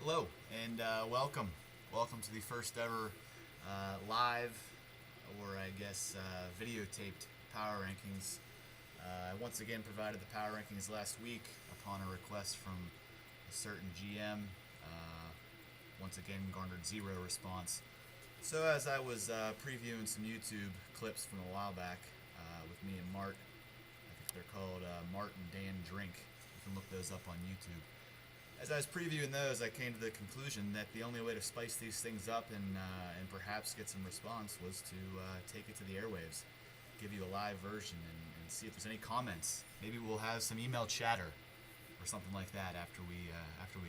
Hello and welcome. Welcome to the first ever live, or I guess videotaped power rankings. I once again provided the power rankings last week upon a request from a certain GM. Once again, garnered zero response. So as I was previewing some YouTube clips from a while back with me and Mart, I think they're called Mart and Dan Drink. You can look those up on YouTube. As I was previewing those, I came to the conclusion that the only way to spice these things up and perhaps get some response was to take it to the airwaves, give you a live version, and see if there's any comments. Maybe we'll have some email chatter or something like that after we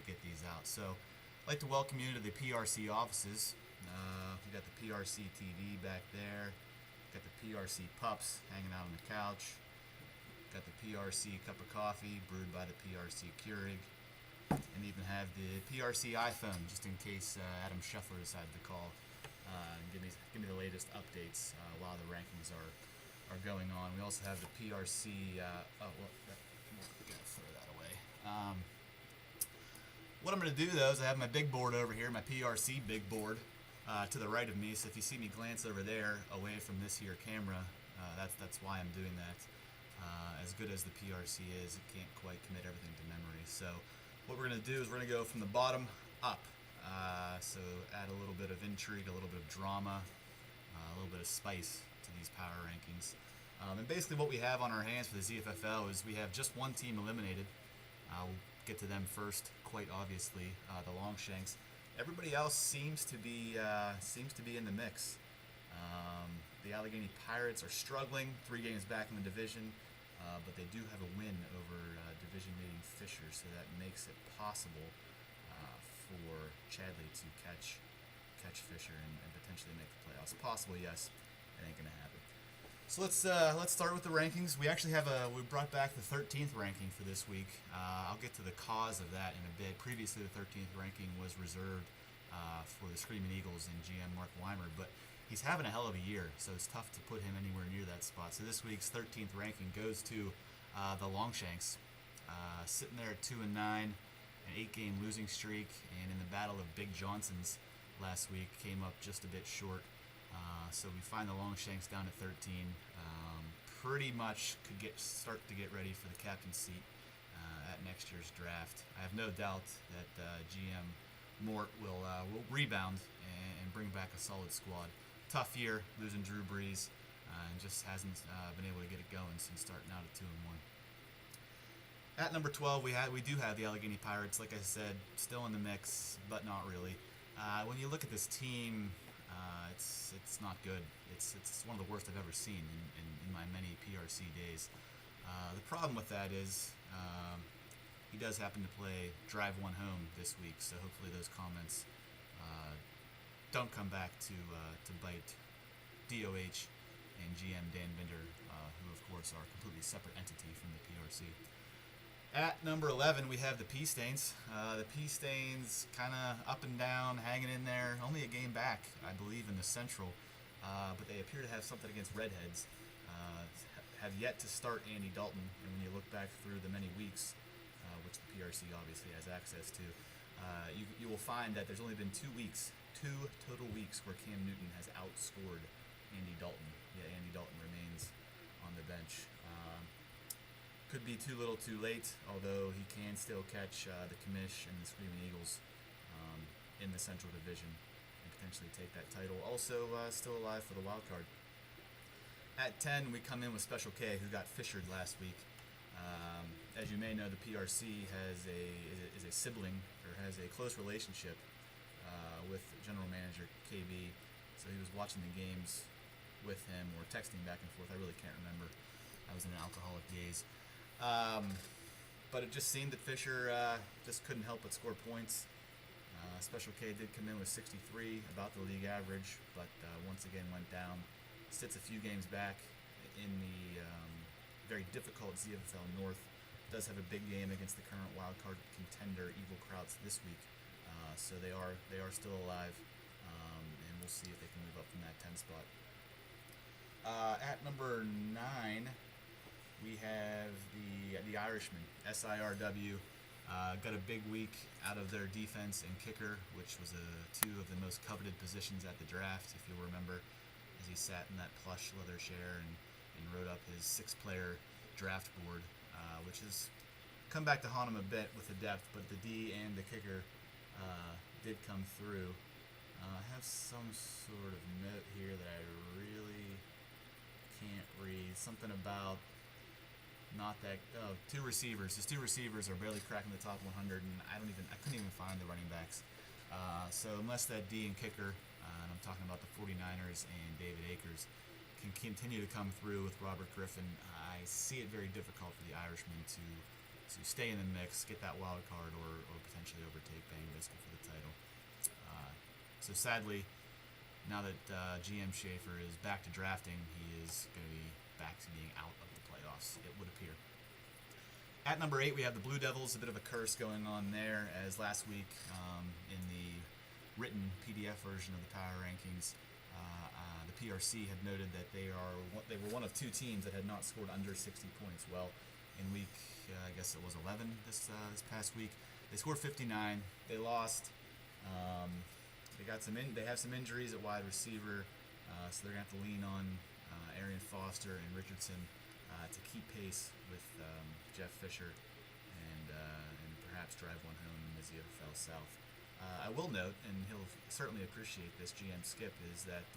get these out. So I'd like to welcome you to the PRC offices. We got the PRC TV back there. Got the PRC pups hanging out on the couch. Got the PRC cup of coffee brewed by the PRC Keurig. And even have the PRC iPhone, just in case Adam Scheffler decided to call and give me the latest updates while the rankings are going on. We also have the PRC. I'm gonna throw that away. What I'm going to do though is I have my big board over here, my PRC big board to the right of me. So if you see me glance over there, away from this here camera, that's why I'm doing that. As good as the PRC is, it can't quite commit everything to memory. So what we're going to do is we're going to go from the bottom up. So add a little bit of intrigue, a little bit of drama, a little bit of spice to these power rankings. And basically what we have on our hands for the ZFFL is we have just one team eliminated. We'll get to them first, quite obviously, the Longshanks. Everybody else seems to be in the mix. The Allegheny Pirates are struggling, 3 games back in the division, but they do have a win over division-leading Fisher, so that makes it possible for Chadley to catch Fisher and potentially make the playoffs. Possible, yes. It ain't gonna happen. So let's start with the rankings. We actually have we brought back the 13th ranking for this week. I'll get to the cause of that in a bit. Previously, the 13th ranking was reserved for the Screaming Eagles and GM Mark Weimer, but he's having a hell of a year, so it's tough to put him anywhere near that spot. So this week's 13th ranking goes to the Longshanks, sitting there at 2-9, an 8-game losing streak, and in the battle of Big Johnsons last week came up just a bit short. So we find the Longshanks down at 13. Pretty much could start to get ready for the captain's seat at next year's draft. I have no doubt that GM Mort will rebound and bring back a solid squad. Tough year, losing Drew Brees, and just hasn't been able to get it going since starting out at 2-1. At number 12, we do have the Allegheny Pirates. Like I said, still in the mix, but not really. When you look at this team, it's not good. It's one of the worst I've ever seen in my many PRC days. The problem with that is he does happen to play Drive One Home this week, so hopefully those comments don't come back to bite DOH and GM Dan Binder, who of course are a completely separate entity from the PRC. At number 11, we have the Pea Stains. The Pea Stains kind of up and down, hanging in there. Only a game back, I believe, in the Central, but they appear to have something against Redheads. Have yet to start Andy Dalton, and when you look back through the many weeks, which the PRC obviously has access to, you will find that there's only been 2 total weeks where Cam Newton has outscored Andy Dalton. Yet Andy Dalton remains on the bench. Could be too little too late, although he can still catch the Commish and the Screaming Eagles in the Central Division and potentially take that title. Also still alive for the wild card. At 10, we come in with Special K, who got fissured last week. As you may know, the PRC is a sibling, or has a close relationship with General Manager KB. So he was watching the games with him or texting back and forth. I really can't remember. I was in an alcoholic daze. But it just seemed that Fisher just couldn't help but score points. Special K did come in with 63, about the league average, but once again went down. Sits a few games back in the very difficult ZFFL North. Does have a big game against the current wildcard contender Evil Krauts this week. So they are still alive, and we'll see if they can move up from that 10 spot. At number 9, we have the Irishman, SIRW. Got a big week out of their defense and kicker, which was two of the most coveted positions at the draft, if you'll remember, as he sat in that plush leather chair and wrote up his 6-player draft board, which has come back to haunt him a bit with the depth, but the D and the kicker did come through. I have some sort of note here that I really can't read. Something about not that. Oh, 2 receivers. His 2 receivers are barely cracking the top 100, and I couldn't even find the running backs. So unless that D and kicker, and I'm talking about the 49ers and David Akers, can continue to come through with Robert Griffin, I see it very difficult for the Irishman to stay in the mix, get that wild card, or potentially overtake Bang Biscuit for the title. So sadly, now that GM Schaefer is back to drafting, he is going to be back to being out of the playoffs, it would appear. At number 8, we have the Blue Devils. A bit of a curse going on there, as last week in the written PDF version of the power rankings, the PRC had noted that they were one of 2 teams that had not scored under 60 points. Well, in week, I guess it was 11 this past week, they scored 59. They lost. They have some injuries at wide receiver, so they're going to have to lean on Arian Foster and Richardson to keep pace with Jeff Fisher and perhaps drive one home in the ZFFL South. I will note, and he'll certainly appreciate this, GM Skip, is that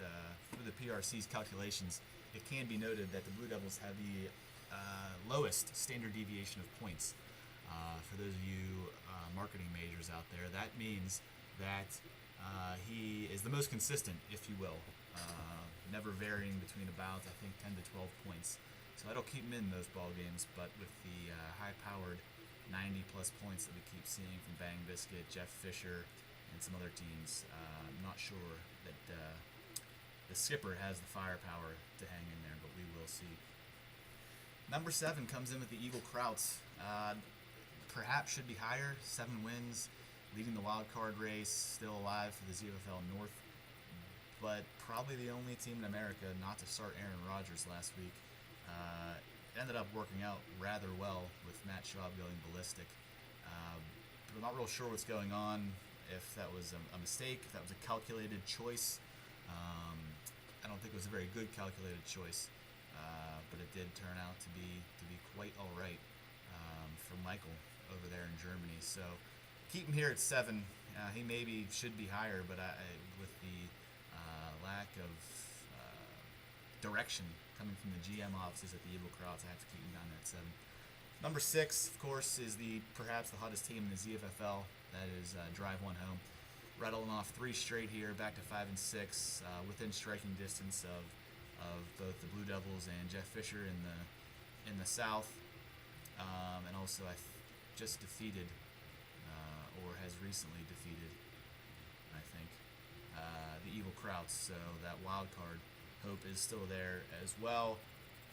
through the PRC's calculations, it can be noted that the Blue Devils have the lowest standard deviation of points. For those of you marketing majors out there, that means that he is the most consistent, if you will, never varying between about, I think, 10 to 12 points. So that'll keep him in those ball games, but with the high-powered 90-plus points that we keep seeing from Bang Biscuit, Jeff Fisher, and some other teams, I'm not sure that the skipper has the firepower to hang in there, but we will see. Number 7 comes in with the Eagle Krauts. Perhaps should be higher, 7 wins, leading the wild card race, still alive for the ZFFL North, but probably the only team in America not to start Aaron Rodgers last week. It ended up working out rather well with Matt Schaub going ballistic. We're not real sure what's going on, if that was a mistake, if that was a calculated choice. I don't think it was a very good calculated choice, but it did turn out to be quite all right for Michael over there in Germany. So keep him here at 7. He maybe should be higher, but with the lack of direction coming from the GM offices at the Eagle Krauts, I have to keep him down at 7. Number 6, of course, is perhaps the hottest team in the ZFFL. That is Drive One Home, rattling off 3 straight here, back to 5 and 6, within striking distance of both the Blue Devils and Jeff Fisher in the South, and also just defeated, or has recently defeated, I think, the Eagle Krauts. So that wild card hope is still there as well.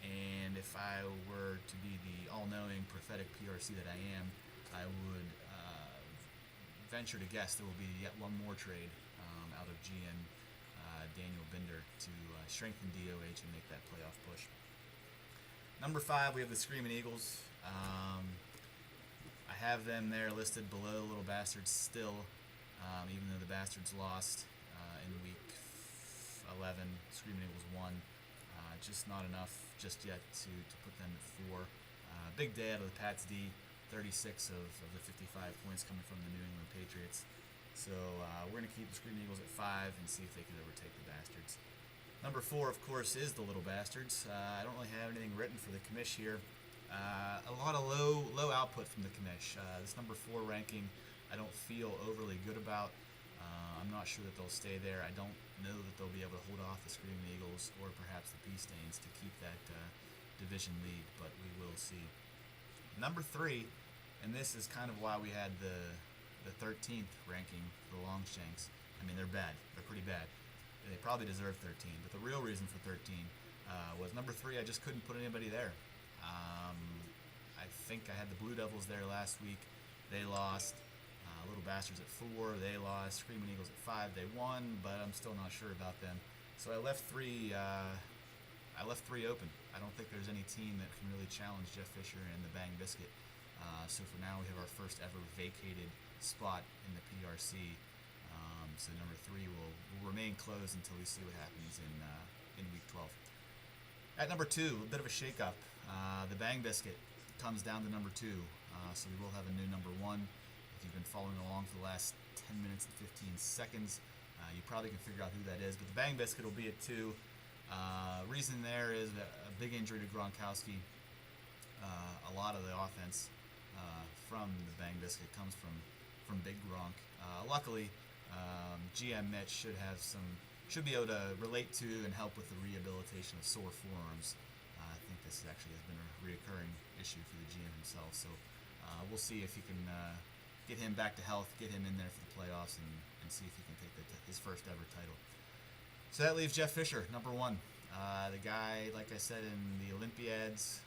And if I were to be the all-knowing prophetic PRC that I am, I would venture to guess there will be yet one more trade out of GM Daniel Binder to strengthen DOH and make that playoff push. Number 5, we have the Screaming Eagles. I have them there listed below Little Bastards still, even though the Bastards lost in week 11. Screaming Eagles won. Just not enough just yet to put them at 4. Big day out of the Pats D, 36 of the 55 points coming from the New England Patriots. So we're going to keep the Screaming Eagles at 5 and see if they can overtake the Bastards. Number 4, of course, is the Little Bastards. I don't really have anything written for the commish here. A lot of low output from the commish. This number 4 ranking I don't feel overly good about. I'm not sure that they'll stay there. I don't know that they'll be able to hold off the Screaming Eagles or perhaps the Pea-Stains to keep that division lead, but we will see. Number 3, and this is kind of why we had the 13th ranking for the Longshanks. I mean, they're bad. They're pretty bad. They probably deserve 13, but the real reason for 13 was number 3, I just couldn't put anybody there. I think I had the Blue Devils there last week. They lost. Little Bastards at 4, they lost. Screaming Eagles at 5, they won, but I'm still not sure about them. So I left 3 open. I don't think there's any team that can really challenge Jeff Fisher and the Bang Biscuit So for now, we have our first ever vacated spot in the PRC. So number 3 will remain closed until we see what happens in week 12. At number 2, a bit of a shakeup. The Bang Biscuit comes down to number 2. So we will have a new number 1. If you've been following along for the last 10 minutes and 15 seconds, you probably can figure out who that is. But the Bang Biscuit will be at 2. Reason there is a big injury to Gronkowski. A lot of the offense from the Bang Biscuit comes from Big Gronk. Luckily, GM Mitch should be able to relate to and help with the rehabilitation of sore forearms. I think this actually has been a reoccurring issue for the GM himself. So we'll see if he can get him back to health, get him in there for the playoffs, and see if he can take his first ever title. So that leaves Jeff Fisher, number 1. The guy, like I said in the Olympiads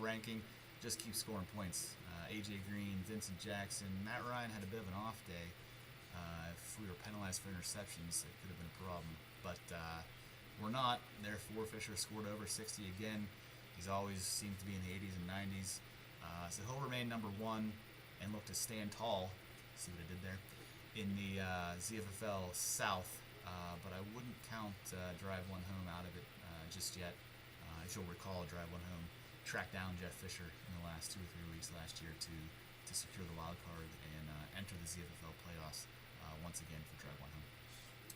ranking, just keeps scoring points. AJ Green, Vincent Jackson, Matt Ryan had a bit of an off day. If we were penalized for interceptions, it could have been a problem. But we're not. Therefore, Fisher scored over 60 again. He's always seemed to be in the 80s and 90s. So he'll remain number 1 and look to stand tall. See what I did there? In the ZFFL South. But I wouldn't count Drive One Home out of it just yet. As you'll recall, Drive One Home tracked down Jeff Fisher in the last 2 or 3 weeks last year to secure the wild card and enter the ZFFL playoffs once again for Drive One Home.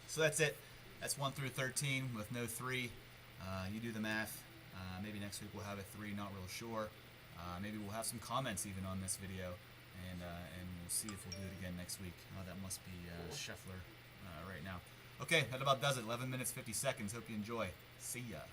So that's it. That's 1 through 13 with no 3. You do the math. Maybe next week we'll have a 3. Not real sure. Maybe we'll have some comments even on this video, and we'll see if we'll do it again next week. That must be Scheffler right now. Okay, that about does it. 11 minutes, 50 seconds. Hope you enjoy. See ya.